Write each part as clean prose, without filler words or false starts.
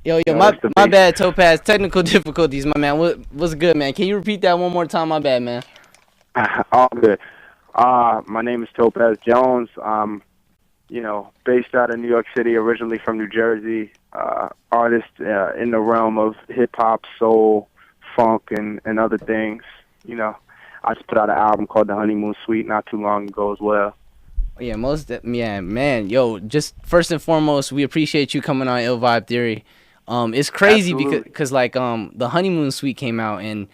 Yo, You know, that's the my basics. bad, Topaz. Technical difficulties, my man. What's good, man? Can you repeat that one more time? My bad, man. All good. My name is Topaz Jones. Based out of New York City, originally from New Jersey. Artist in the realm of hip hop, soul, funk, and other things. You know, I just put out an album called The Honeymoon Suite not too long ago as well. Yeah, yeah, man. Yo, just first and foremost, we appreciate you coming on Ill Vibe Theory. It's crazy because Absolutely. the honeymoon suite came out, and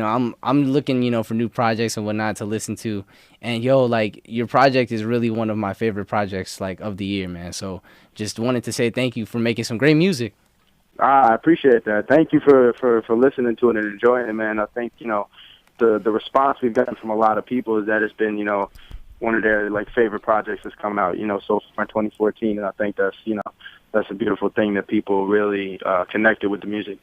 I'm looking for new projects and whatnot to listen to, and yo, like your project is really one of my favorite projects like of the year, man. So just wanted to say thank you for making some great music. I appreciate that. Thank you for listening to it and enjoying it, man. I think, the response we've gotten from a lot of people is that it's been, one of their like favorite projects that's come out, so far in 2014. And I think that's a beautiful thing that people really connected with the music.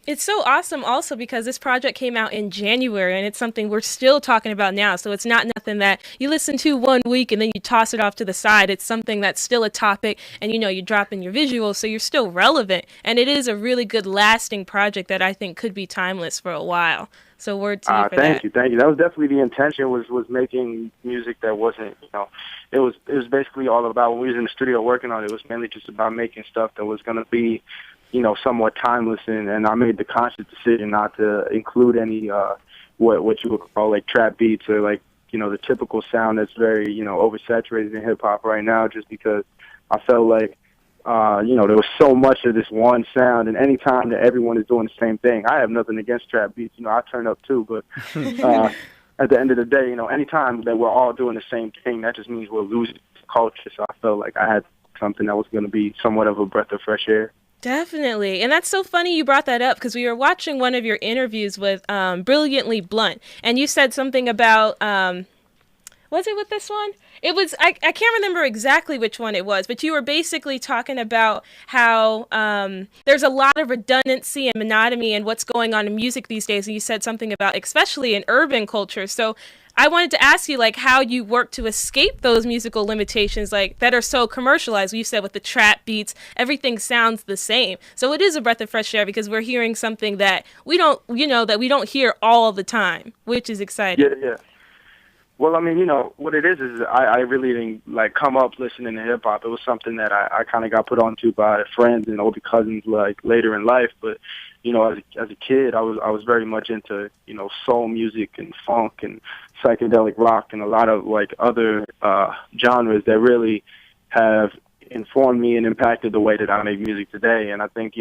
It's so awesome also because this project came out in January and it's something we're still talking about now. So it's not nothing that you listen to one week and then you toss it off to the side. It's something that's still a topic and you drop in your visuals so you're still relevant. And it is a really good lasting project that I think could be timeless for a while. So word to you for Thank that. you, thank you. That was definitely the intention was making music that wasn't, it was basically all about when we was in the studio working on it. It was mainly just about making stuff that was going to be, somewhat timeless. And I made the conscious decision not to include any what you would call like trap beats or like the typical sound that's very oversaturated in hip hop right now. Just because I felt like there was so much of this one sound, and anytime that everyone is doing the same thing, I have nothing against trap beats. I turn up too, but at the end of the day, anytime that we're all doing the same thing, that just means we're losing culture. So I felt like I had something that was going to be somewhat of a breath of fresh air. Definitely. And that's so funny you brought that up because we were watching one of your interviews with Brilliantly Blunt, and you said something about was it with this one? It was, I can't remember exactly which one it was, but you were basically talking about how there's a lot of redundancy and monotony in what's going on in music these days. And you said something about, especially in urban culture. So I wanted to ask you, like, how you work to escape those musical limitations, like, that are so commercialized. You said with the trap beats, everything sounds the same. So it is a breath of fresh air because we're hearing something that we don't, that we don't hear all the time, which is exciting. Yeah, yeah. Well, I mean, what it is I really didn't like come up listening to hip hop. It was something that I kind of got put onto by friends and older cousins like later in life. But as a kid, I was very much into soul music and funk and psychedelic rock and a lot of like other genres that really have informed me and impacted the way that I make music today. And I think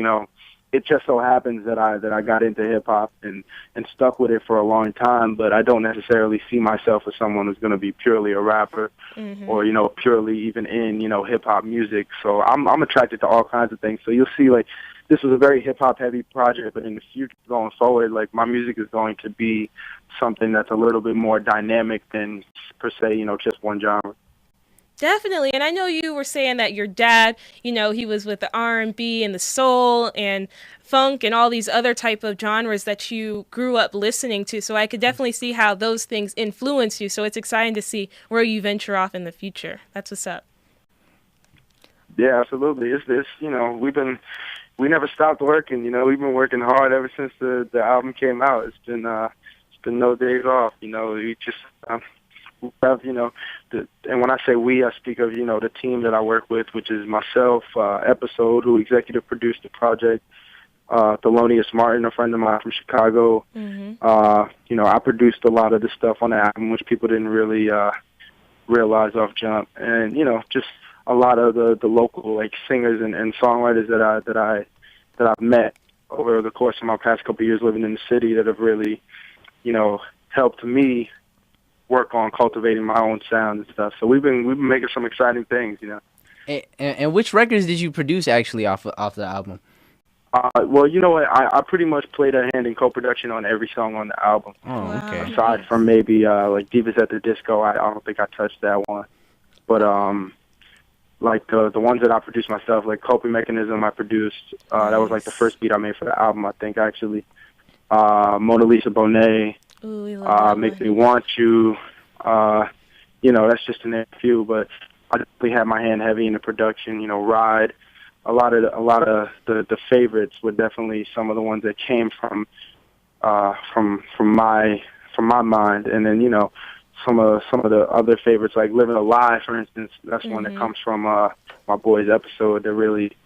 it just so happens that I got into hip hop and stuck with it for a long time, but I don't necessarily see myself as someone who's going to be purely a rapper or purely even in hip hop music. So I'm attracted to all kinds of things. So you'll see like this was a very hip hop heavy project, but in the future going forward, like my music is going to be something that's a little bit more dynamic than per se just one genre. Definitely. And I know you were saying that your dad, he was with the R&B and B and the soul and funk and all these other type of genres that you grew up listening to. So I could definitely see how those things influence you. So it's exciting to see where you venture off in the future. That's what's up. Yeah, absolutely. It's this, we never stopped working. We've been working hard ever since the album came out. It's been no days off. We just we have and when I say we, I speak of the team that I work with, which is myself, Episode, who executive produced the project, Thelonious Martin, a friend of mine from Chicago. I produced a lot of the stuff on the album, which people didn't really realize off jump, and just a lot of the local like singers and songwriters that I've met over the course of my past couple of years living in the city that have really helped me work on cultivating my own sound and stuff. So we've been making some exciting things. And which records did you produce actually off the album? Well, you know what? I pretty much played a hand in co-production on every song on the album. Oh, okay. Wow. Aside from maybe like Divas at the Disco, I don't think I touched that one. But like the ones that I produced myself, like Coping Mechanism, I produced. That was like the first beat I made for the album, I think actually. Mona Lisa Bonet, Ooh, we love that Make one. Me Want You. That's just to name a few. But I definitely had my hand heavy in the production. Ride. the favorites were definitely some of the ones that came from my mind, and then some of the other favorites like Living Alive, for instance. That's one that comes from my boy's episode that really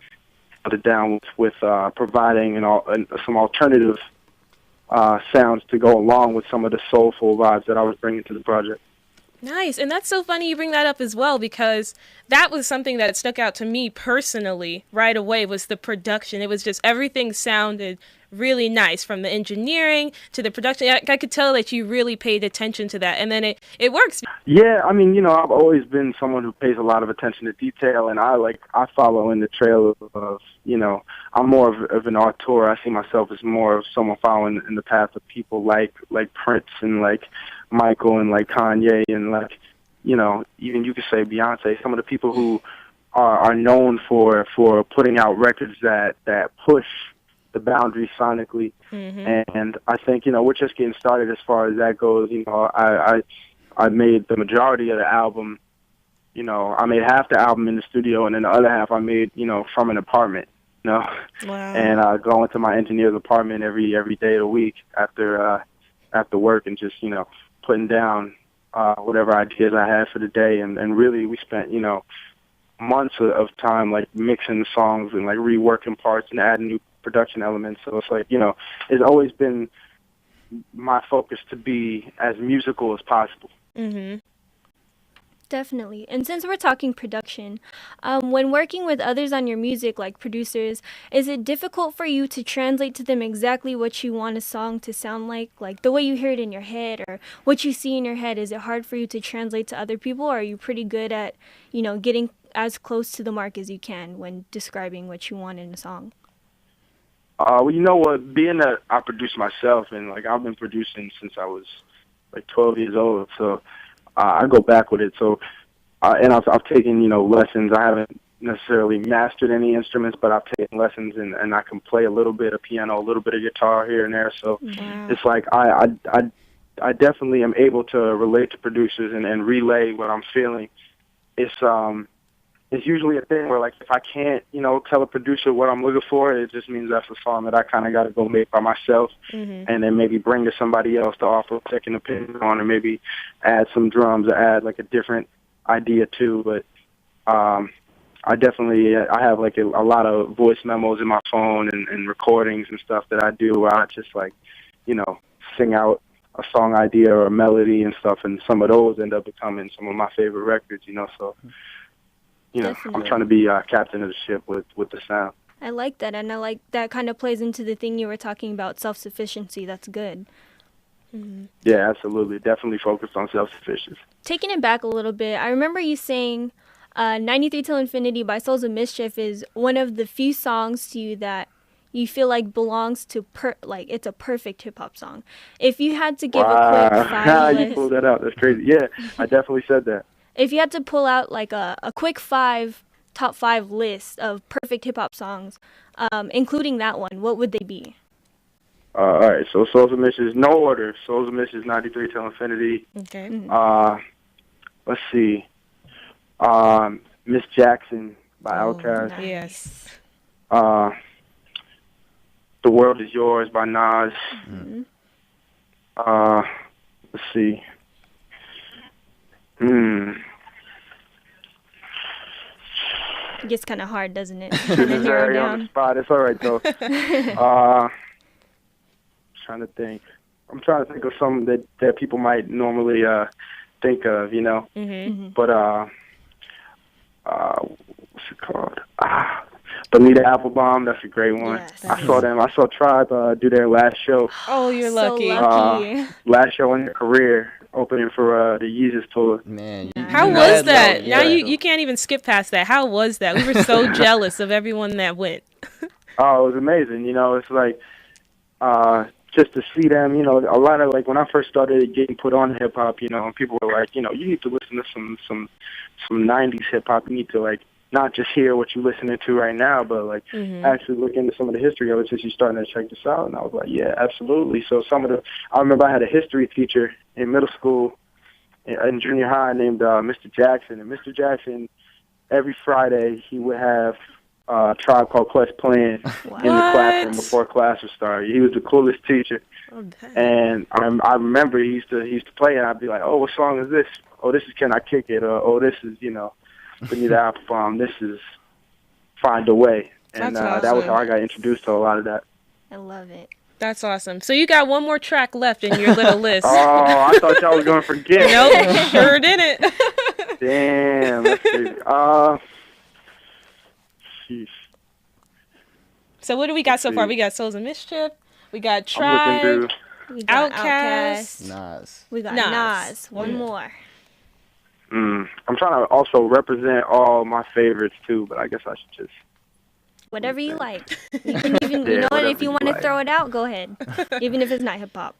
put it down with providing and some alternative sounds to go along with some of the soulful vibes that I was bringing to the project. Nice. And that's so funny you bring that up as well, because that was something that stuck out to me personally right away, was the production. It was just everything sounded really nice, from the engineering to the production. I could tell that you really paid attention to that, and then it works. Yeah, I mean, I've always been someone who pays a lot of attention to detail, and I follow in the trail of I'm more of an auteur. I see myself as more of someone following in the path of people like Prince and like Michael and like Kanye and like even you could say Beyonce. Some of the people who are known for putting out records that push the boundaries sonically, and I think we're just getting started as far as that goes. I made the majority of the album. I made half the album in the studio, and then the other half I made from an apartment. Wow. And I go into my engineer's apartment every day of the week after work, and just putting down whatever ideas I had for the day, and really we spent months of time like mixing the songs and like reworking parts and adding new production elements. So it's like it's always been my focus to be as musical as possible. Definitely. And since we're talking production, when working with others on your music, like producers, is it difficult for you to translate to them exactly what you want a song to sound like the way you hear it in your head or what you see in your head? Is it hard for you to translate to other people, or are you pretty good at getting as close to the mark as you can when describing what you want in a song? Well, you know what? Being that I produce myself, and like I've been producing since I was like 12 years old, so I go back with it. So, and I've taken lessons. I haven't necessarily mastered any instruments, but I've taken lessons, and I can play a little bit of piano, a little bit of guitar here and there. So it's like I definitely am able to relate to producers and relay what I'm feeling. It's usually a thing where, like, if I can't, tell a producer what I'm looking for, it just means that's a song that I kind of got to go make by myself, and then maybe bring to somebody else to offer a second opinion on, or maybe add some drums or add, like, a different idea, too. But I have, like, a lot of voice memos in my phone and recordings and stuff that I do where I just, like, sing out a song idea or a melody and stuff, and some of those end up becoming some of my favorite records, so... Definitely. I'm trying to be captain of the ship with the sound. I like that, and I like that kind of plays into the thing you were talking about, self-sufficiency. That's good. Yeah, absolutely. Definitely focused on self-sufficiency. Taking it back a little bit, I remember you saying 93 Till Infinity by Souls of Mischief is one of the few songs to you that you feel like belongs to, it's a perfect hip-hop song. If you had to give a quick 5 list... You pulled that out. That's crazy. Yeah, I definitely said that. If you had to pull out like a quick top 5 list of perfect hip hop songs, including that one, what would they be? All right, so Souls of Mischief, no order. Souls of Mischief, 93 Till Infinity. Okay. Let's see. Miss Jackson by Outkast. Nice. Yes. The World Is Yours by Nas. Let's see. It gets kind of hard, doesn't it? Trying to narrow down. On the spot. It's all right, though. Trying to think. I'm trying to think of some that people might normally think of, But what's it called? Bonita Applebum. That's a great one. Yes. I saw them. I saw Tribe do their last show. Oh, you're lucky. So lucky. Last show in their career, opening for the Yeezus tour. Man, how was that? Now you can't even skip past that. How was that? We were so jealous of everyone that went. Oh, it was amazing. It's like just to see them. A lot of like when I first started getting put on hip hop, and people were like, you need to listen to some '90s hip hop. You need to like not just hear what you're listening to right now, but like actually look into some of the history of it since you're starting to check this out. And I was like, yeah, absolutely. So I remember I had a history teacher in middle school and junior high named Mr. Jackson. And Mr. Jackson, every Friday, he would have Tribe Called Quest playing in the classroom before class would start. He was the coolest teacher. Oh, and I remember he used to play, and I'd be like, "Oh, what song is this? Oh, this is Can I Kick It? Oh, this is Benita Applebaum. This is Find a Way." And That's that was awesome. how I got introduced to a lot of that. I love it. That's awesome. So you got one more track left in your little list. Oh, I thought y'all was going to forget. Nope, sure didn't. Damn. Let's see. Sheesh. So what do we got so far? We got Souls of Mischief. We got Tribe. I'm looking We got Outkast. Nas. We got Nas. Nas. One more. through. I'm trying to also represent all my favorites too, but I guess I should just. Whatever you like. You can even, Yeah, you know what? whatever If you you want to like. throw it out, go ahead. Even if it's not hip hop.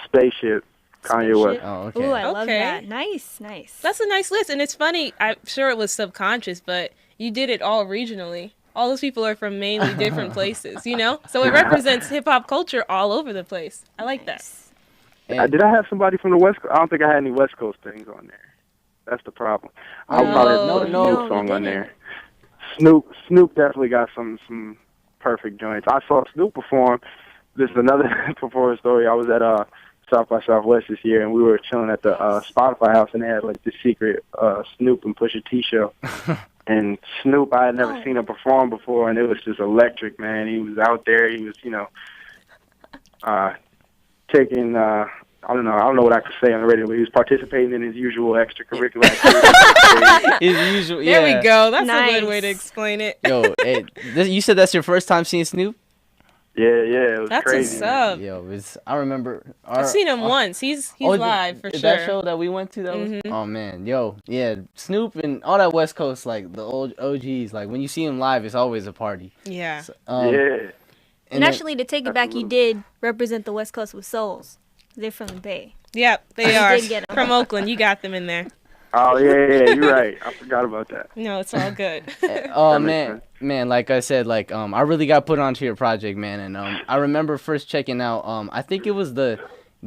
Spaceship, Kanye West. Oh, okay. Ooh, I love Okay. that. Nice, nice. That's a nice list, and it's funny. I'm sure it was subconscious, but you did it all regionally. All those people are from mainly different places, you know? So it represents hip-hop culture all over the place. I like that. And- Did I have somebody from the West Coast? I don't think I had any West Coast things on there. That's the problem. I'll probably put a No, Snoop you song on didn't. there. Snoop definitely got some perfect joints. I saw Snoop perform. This is another performance story. I was at South by Southwest this year, and we were chilling at the Spotify house, and they had like this secret Snoop and Pusha T show. And Snoop, I had never seen him perform before, and it was just electric, man. He was out there. He was, taking. I don't know what I could say on the radio, but he was participating in his usual extracurricular activities. His usual, yeah. There we go. That's a good Nice. way to explain it. Yo, you said that's your first time seeing Snoop? Yeah, it was That's crazy. a man. sub. Yo, I remember. I've seen him once. He's Oh, live for is sure. that show that we went to? That was, oh man, yo, yeah, Snoop and all that West Coast, like the old OGs, like when you see him live, it's always a party. Yeah. So, Yeah. And then- actually, to take it back, you did represent the West Coast with Souls. They're from the Bay. Yep, they You are. did get 'em. From Oakland. You got them in there. Oh, yeah, you're right. I forgot about that. No, it's all good. Oh That makes man, like I said, like I really got put onto your project, man, and I remember first checking out I think it was the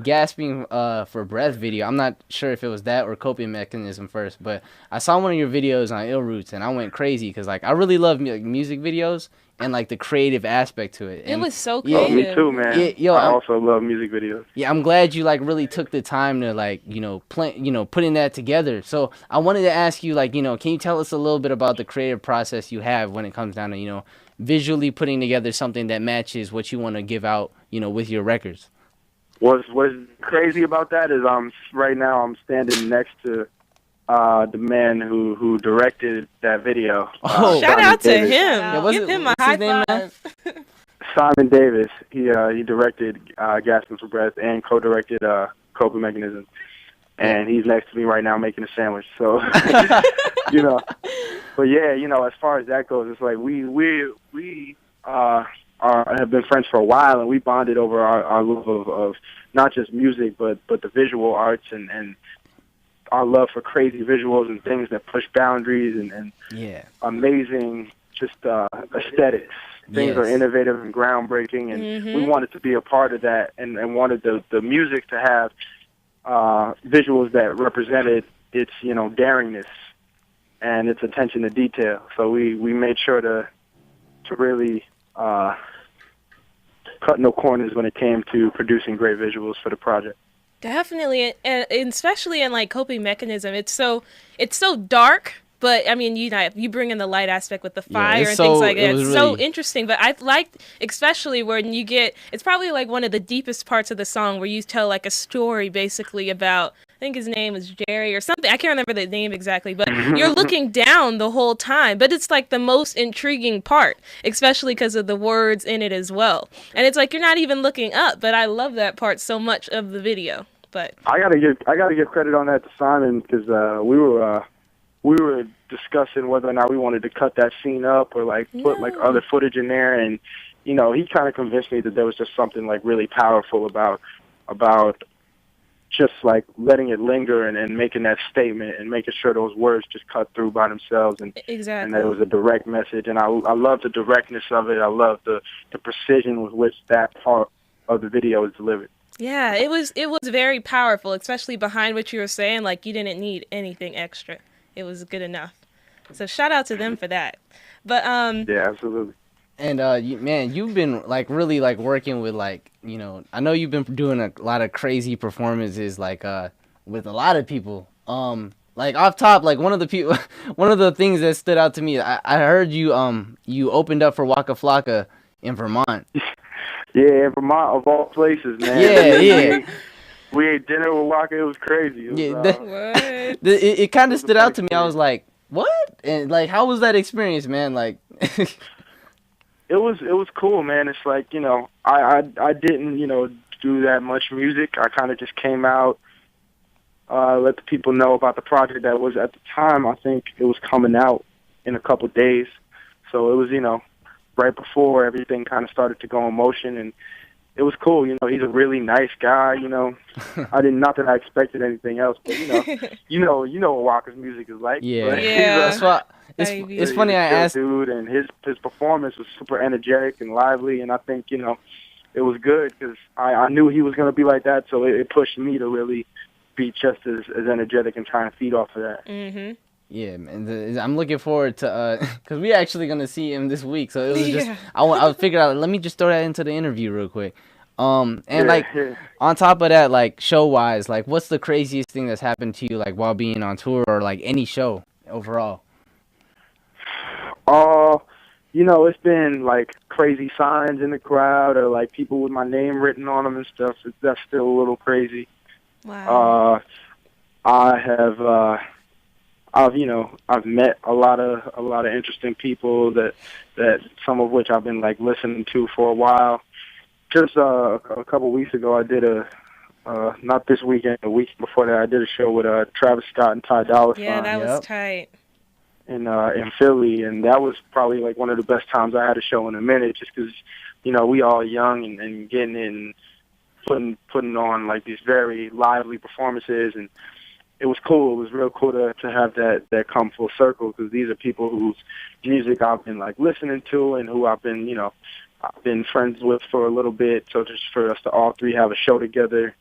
gasping for breath video. I'm not sure if it was that or coping mechanism first, but I saw one of your videos on Ill Roots and I went crazy because like I really love music videos and like the creative aspect to it. It And, was so yeah, creative. Me too, man. Yeah, yo, I I'm- also love music videos. yeah, I'm glad you like really took the time to like putting that together. So I wanted to ask you like can you tell us a little bit about the creative process you have when it comes down to visually putting together something that matches what you want to give out with your records. What's crazy about that is right now I'm standing next to the man who directed that video. Oh. Shout Simon out to Davis. him. Yeah, what's Give it- him a what's high his name, man? five. Simon Davis. He directed Gasping for Breath and co-directed Coping Mechanism. And he's next to me right now making a sandwich. So, But yeah, as far as that goes, it's like we have been friends for a while, and we bonded over our love of not just music, but the visual arts and our love for crazy visuals and things that push boundaries and Yeah. amazing just aesthetics. Things Yes. are innovative and groundbreaking, and we wanted to be a part of that, and wanted the music to have visuals that represented its daringness and its attention to detail. So we made sure to really cut no corners when it came to producing great visuals for the project. Definitely, and especially in like coping mechanism, it's so dark. But I mean, you bring in the light aspect with the fire it's and so- things like it that. was It's so really- interesting. But I liked, especially when you get, it's probably like one of the deepest parts of the song where you tell like a story basically about, I think his name is Jerry or something. I can't remember the name exactly, but you're looking down the whole time. But it's like the most intriguing part, especially because of the words in it as well. And it's like you're not even looking up. But I love that part so much of the video. But I gotta give credit on that to Simon because we were discussing whether or not we wanted to cut that scene up or like put like other footage in there, and he kind of convinced me that there was just something like really powerful about just like letting it linger and making that statement and making sure those words just cut through by themselves and exactly. that it was a direct message. And I love the directness of it. I love the precision with which that part of the video is delivered. Yeah, it was very powerful, especially behind what you were saying. Like you didn't need anything extra; it was good enough. So shout out to them for that. But Yeah, absolutely. And man, you've been like really like working with like I know you've been doing a lot of crazy performances like with a lot of people. Like off top, like one of the people, one of the things that stood out to me, I heard you opened up for Waka Flocka in Vermont. Yeah, Vermont of all places, man. Yeah, yeah, We ate dinner with Waka. It was crazy. yeah. what? It It kind of was a stood out funny to me. I was experience. like, what? And like, how was that experience, man? Like, It was cool, man. It's like, I didn't, do that much music. I kind of just came out, let the people know about the project that was at the time. I think it was coming out in a couple days, so it was, right before everything kind of started to go in motion, and it was cool. He's a really nice guy. I didn't, not that I expected anything else, but what Walker's music is like. yeah, But that's Yeah, why it's baby. he's funny a I chill asked. dude, and his performance was super energetic and lively, and I think it was good because I knew he was going to be like that, so it pushed me to really be just as energetic and trying to feed off of that. Mhm. Yeah, man. I'm looking forward to because we actually gonna see him this week. So it was just Yeah. I figured out let me just throw that into the interview real quick. And Yeah, like yeah. on top of that, like show wise, like what's the craziest thing that's happened to you like while being on tour or like any show overall? Uh, it's been like crazy signs in the crowd or like people with my name written on them and stuff. So that's still a little crazy. Wow. Uh, I have, I've met a lot of interesting people that some of which I've been like listening to for a while. Just a couple weeks ago, I did not this weekend, a week before that, I did a show with Travis Scott and Ty Dolla Yeah, Sign that was Yep. tight. in Philly, and that was probably like one of the best times I had a show in a minute, just because we all young and getting in, putting on like these very lively performances, and it was cool. It was real cool to have that come full circle, because these are people whose music I've been like listening to and who I've been friends with for a little bit. So just for us to all three have a show together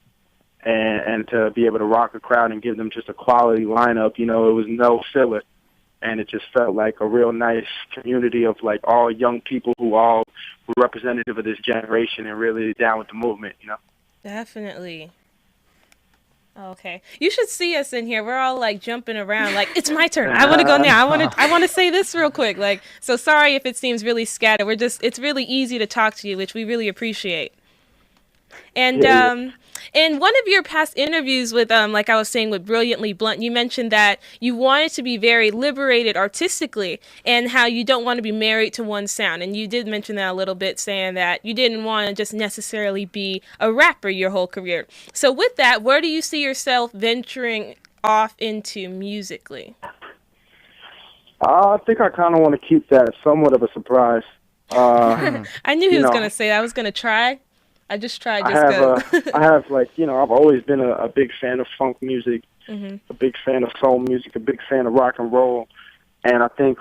and to be able to rock a crowd and give them just a quality lineup, it was no filler. And it just felt like a real nice community of like all young people who all were representative of this generation and really down with the movement. Definitely. Okay. You should see us in here. We're all like jumping around like it's my turn. I want to go now. I want to say this real quick. Like, so sorry if it seems really scattered. It's really easy to talk to you, which we really appreciate. And Yeah. in one of your past interviews with like I was saying with Brilliantly Blunt, you mentioned that you wanted to be very liberated artistically and how you don't want to be married to one sound. And you did mention that a little bit, saying that you didn't want to just necessarily be a rapper your whole career. So with that, where do you see yourself venturing off into musically? I think I kind of want to keep that somewhat of a surprise. Uh, I knew he you was know, gonna say that. I was gonna try. I just tried I just have because. I have like I've always been a big fan of funk music, Hmm. a big fan of soul music, a big fan of rock and roll, and I think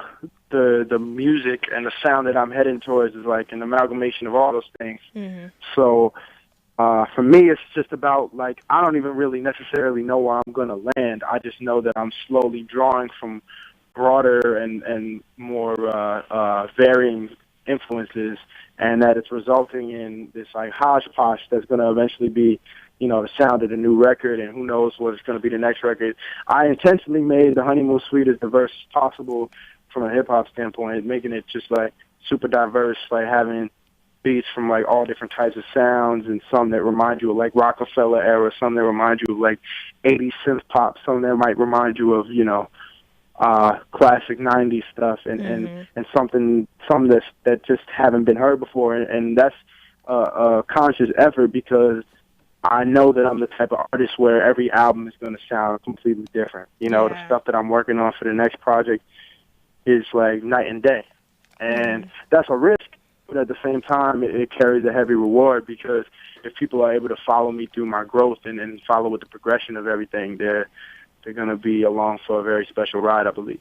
the music and the sound that I'm heading towards is like an amalgamation of all those things. Hmm. So for me, it's just about like I don't even really necessarily know where I'm gonna land. I just know that I'm slowly drawing from broader and more varying influences, and that it's resulting in this like hodgepodge that's going to eventually be, the sound of the new record, and who knows what it's going to be the next record. I intentionally made the Honeymoon Suite as diverse as possible from a hip hop standpoint, making it just like super diverse, like having beats from like all different types of sounds, and some that remind you of like Rockefeller era, some that remind you of like 80s synth pop, some that might remind you of classic '90s stuff, and some that just haven't been heard before, and that's a conscious effort, because I know that I'm the type of artist where every album is going to sound completely different. The Yeah. stuff that I'm working on for the next project is like night and day, and that's a risk, but at the same time, it carries a heavy reward, because if people are able to follow me through my growth and follow with the progression of everything, they're going to be along for a very special ride, I believe.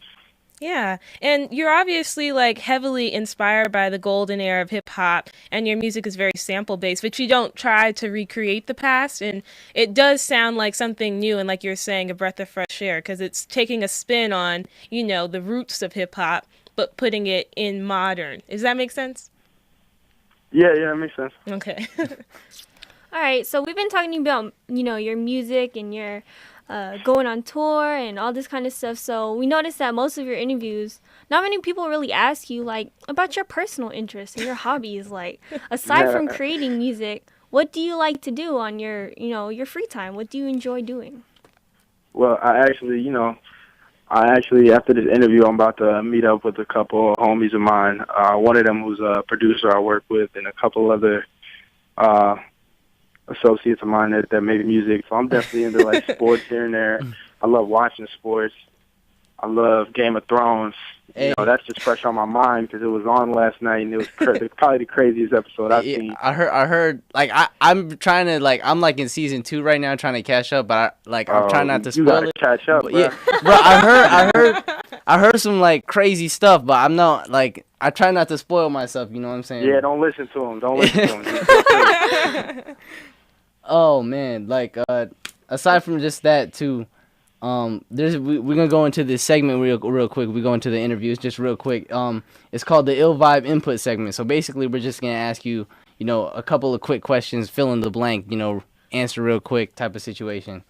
Yeah, and you're obviously like heavily inspired by the golden era of hip hop, and your music is very sample based, but you don't try to recreate the past, and it does sound like something new and like you're saying, a breath of fresh air, because it's taking a spin on, the roots of hip hop, but putting it in modern. Does that make sense? Yeah, that makes sense. Okay. All right, so we've been talking about, your music and your going on tour and all this kind of stuff. So we noticed that most of your interviews, not many people really ask you, like, about your personal interests and your hobbies. Like, aside from creating music, what do you like to do on your free time? What do you enjoy doing? Well, I actually, after this interview, I'm about to meet up with a couple of homies of mine. One of them who's a producer I work with, and a couple other associates of mine that make music. So I'm definitely into like sports here and there. I love watching sports. I love Game of Thrones. Hey. That's just fresh on my mind because it was on last night, and it was probably the craziest episode I've seen. I heard. Like I'm trying to I'm like in season 2 right now, trying to catch up. But I'm trying not to spoil you gotta it. Catch up, but, bro. yeah, bro. I heard some like crazy stuff, but I'm not like I try not to spoil myself. You know what I'm saying? Yeah, don't listen to him. Don't listen to him. Oh man, like aside from just that too. We're gonna go into this segment real quick. We go into the interviews just real quick. It's called the Ill Vibe Input segment. So basically, we're just gonna ask you, a couple of quick questions, fill in the blank, answer real quick type of situation.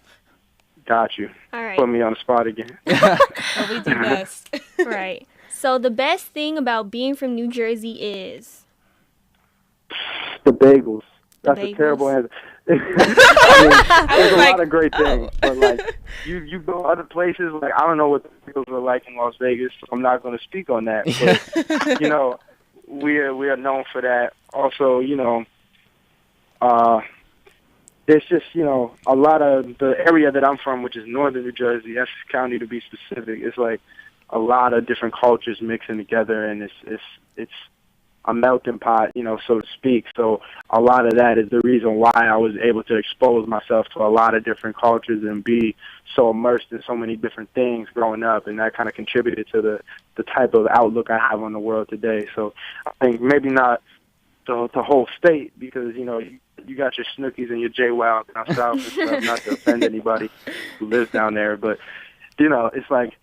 Got you. All right. Put me on the spot again. Well, we do best. Right. So the best thing about being from New Jersey is The bagels. That's bagels? a terrible answer. There's a lot of great things, but like you go other places, like I don't know what the bagels are like in Las Vegas, so I'm not going to speak on that. But we are known for that. Also, there's just a lot of the area that I'm from, which is northern New Jersey, Essex County to be specific. It's like a lot of different cultures mixing together, and it's a melting pot, so to speak. So a lot of that is the reason why I was able to expose myself to a lot of different cultures and be so immersed in so many different things growing up, and that kind of contributed to the type of outlook I have on the world today. So I think maybe not the whole state, because, you got your Snookies and your J-Wow down south and stuff, not to offend anybody who lives down there, but, it's like,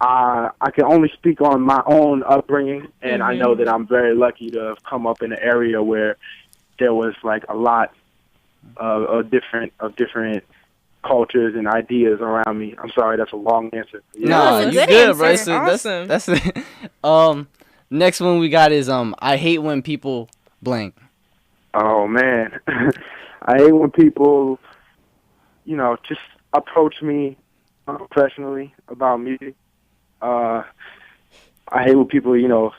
I can only speak on my own upbringing, and I know that I'm very lucky to have come up in an area where there was like a lot of different cultures and ideas around me. I'm sorry, that's a long answer. No, that's you a good, good bro. answer. Awesome. That's next one we got is I hate when people blank. Oh man, I hate when people, just approach me professionally about music. I hate when people,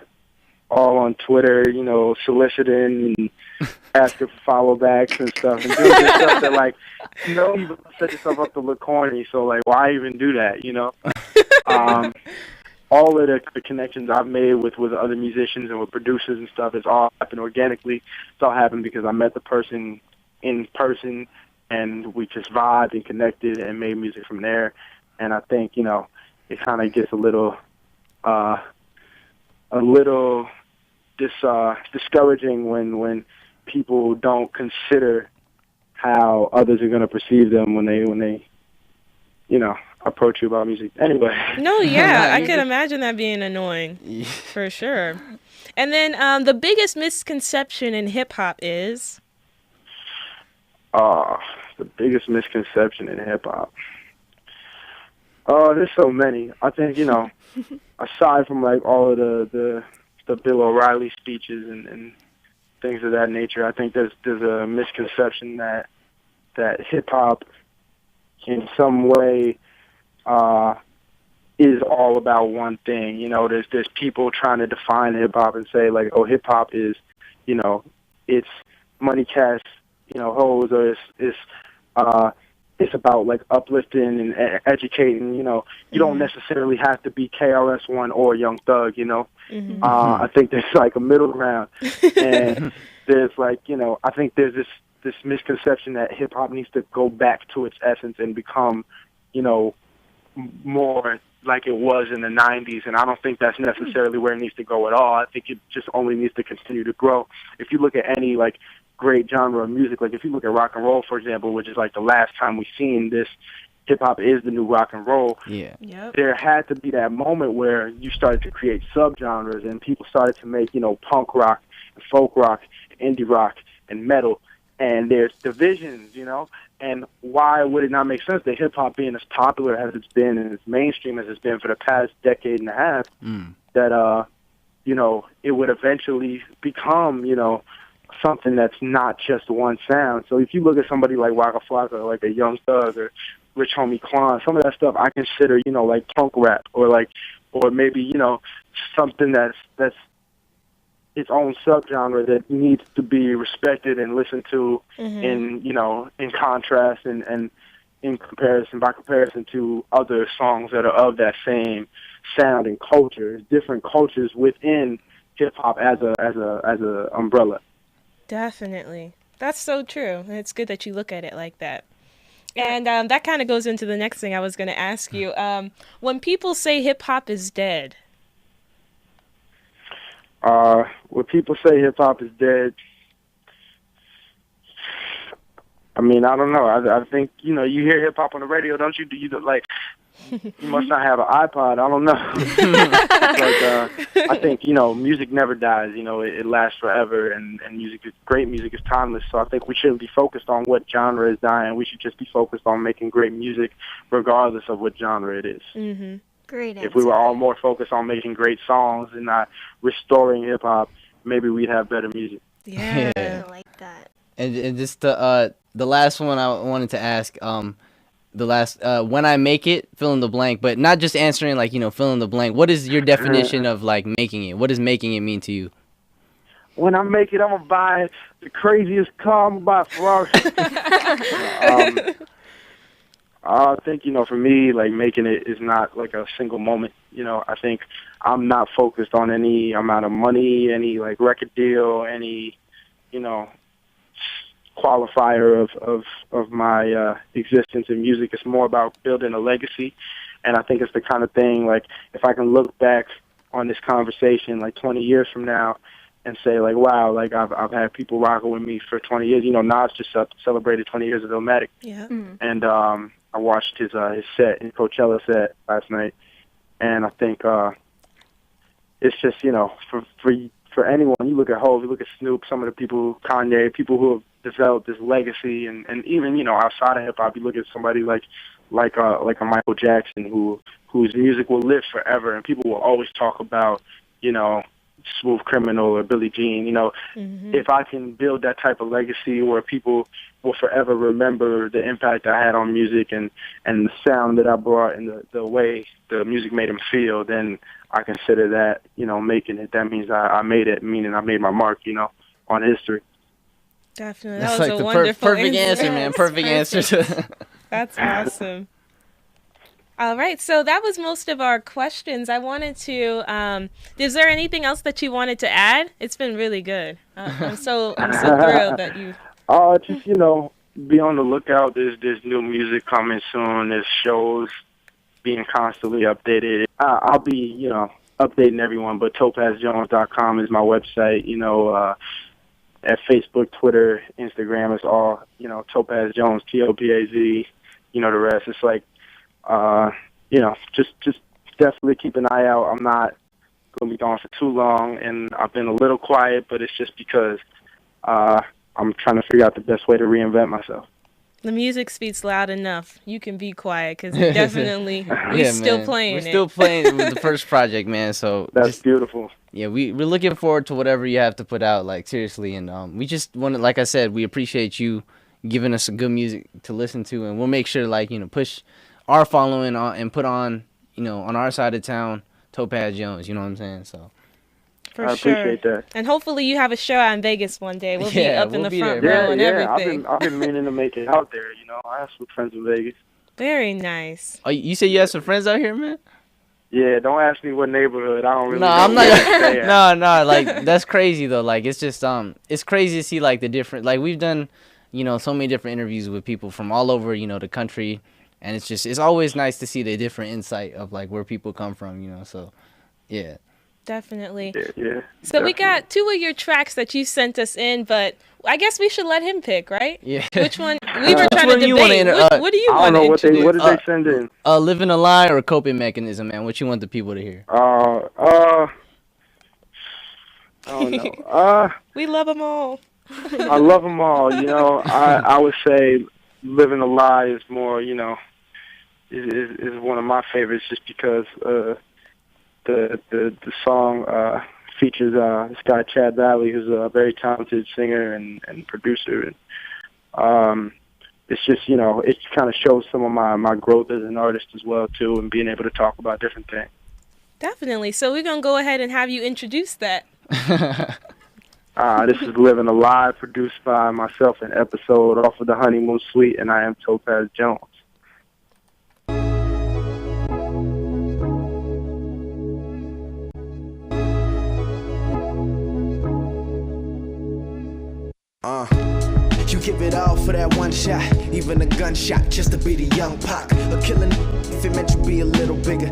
all on Twitter, soliciting and asking for follow backs and stuff, and doing this stuff that, like, you set yourself up to look corny. So, like, why even do that? All of the connections I've made with other musicians and with producers and stuff, it's all happened organically. It's all happened because I met the person in person, and we just vibed and connected and made music from there. And I think, it kind of gets a little discouraging when people don't consider how others are going to perceive them when they approach you about music. Anyway. No, yeah, I could imagine that being annoying, for sure. And then the biggest misconception in hip hop is? The biggest misconception in hip hop. Oh, there's so many. I think, aside from like all of the Bill O'Reilly speeches and things of that nature, I think there's a misconception that hip hop in some way is all about one thing. There's people trying to define hip hop and say like, oh, hip hop is, it's money, cash, hoes, or it's about like uplifting and educating. You don't necessarily have to be KRS-One or Young Thug. I think there's like a middle ground, and there's like I think there's this misconception that hip hop needs to go back to its essence and become more like it was in the 90s, and I don't think that's necessarily where it needs to go at all. I think it just only needs to continue to grow. If you look at any like great genre of music, like if you look at rock and roll, for example, which is like the last time we've seen this hip hop is the new rock and roll. Yeah. Yep. There had to be that moment where you started to create subgenres and people started to make, punk rock, and folk rock, indie rock, and metal. And there's divisions, and why would it not make sense that hip hop being as popular as it's been and as mainstream as it's been for the past decade and a half, that, it would eventually become, something that's not just one sound. So if you look at somebody like Waka Flocka, or like a Young Thug, or Rich Homie Quan, some of that stuff I consider, like punk rap, or maybe, something that's its own subgenre that needs to be respected and listened to in contrast and by comparison to other songs that are of that same sound and culture. Different cultures within hip hop as a umbrella. Definitely. That's so true. It's good that you look at it like that. And that kind of goes into the next thing I was going to ask you. When people say hip hop is dead. When people say hip hop is dead, I mean, I don't know. I think, you hear hip hop on the radio, don't you? Do you you must not have an iPod. I don't know. I think, music never dies. It lasts forever, and great music is timeless. So I think we shouldn't be focused on what genre is dying. We should just be focused on making great music regardless of what genre it is. Mm-hmm. Great answer. If we were all more focused on making great songs and not restoring hip-hop, maybe we'd have better music. Yeah. I like that. And just the last one I wanted to ask, when I make it, fill in the blank, but not just answering fill in the blank. What is your definition of making it? What does making it mean to you? When I make it, I'm gonna buy the craziest car. I'm gonna buy a Ferrari. I think, for me, making it is not a single moment. I think I'm not focused on any amount of money, any record deal, any, qualifier of my existence in music. It's more about building a legacy. And I think it's the kind of thing, if I can look back on this conversation 20 years from now and say wow, I've had people rocking with me for 20 years. Nas just celebrated 20 years of Illmatic. Yeah. And I watched his set, his Coachella set last night, and I think it's just for anyone. You look at Hov, you look at Snoop, some of the people, Kanye, people who have developed this legacy, and even outside of hip hop, you look at somebody like a Michael Jackson whose music will live forever, and people will always talk about Smooth Criminal or Billie Jean. If I can build that type of legacy where people will forever remember the impact I had on music and the sound that I brought and the way the music made them feel, then I consider that, making it. That means I made it, meaning I made my mark, on history. Definitely. That's That was a the wonderful perfect answer, man. Perfect answer. That's awesome. All right, so that was most of our questions. I wanted to, is there anything else that you wanted to add? It's been really good. I'm so thrilled that you... Just, be on the lookout. There's new music coming soon. There's shows being constantly updated. I'll be, updating everyone, but topazjones.com is my website. At Facebook, Twitter, Instagram, it's all, Topaz Jones, Topaz, the rest. It's just definitely keep an eye out. I'm not going to be gone for too long, and I've been a little quiet, but it's just because I'm trying to figure out the best way to reinvent myself. The music speaks loud enough. You can be quiet because definitely we're still playing We're still playing with the first project, man. So that's beautiful. Yeah, we're looking forward to whatever you have to put out, seriously. And we just want to, like I said, we appreciate you giving us some good music to listen to, and we'll make sure, push our following on and put on, on our side of town, Topaz Jones. You know what I'm saying? So. For I appreciate that. And hopefully you have a show out in Vegas one day. We'll be up in the front there. row and everything. I've been meaning to make it out there. I have some friends in Vegas. Very nice. Oh, you say you have some friends out here, man? Yeah, don't ask me what neighborhood. I don't really know. I'm not. No, that's crazy though. It's just it's crazy to see the different. We've done, so many different interviews with people from all over, the country, and it's always nice to see the different insight of where people come from, So, yeah. Definitely. Yeah. So we got 2 of your tracks that you sent us in, but I guess we should let him pick, right? Yeah. Which one we were trying to one you wanna debate. enter- What do you I want don't know to introduce? what did they send in. Living a lie or coping mechanism, man? What you want the people to hear? I don't know. We love them all. I love them all. You know, I would say "Living a Lie" is more, you know, is one of my favorites just because the song features this guy Chad Valley, who's a very talented singer and producer, and it's just, you know, it kind of shows some of my growth as an artist as well too, and being able to talk about different things. Definitely. So we're gonna go ahead and have you introduce that. This is "Living a Lie," produced by myself, an episode off of the Honeymoon Suite, and I am Topaz Jones. You give it all for that one shot, even a gunshot just to be the young Pac. A killing if it meant you be a little bigger.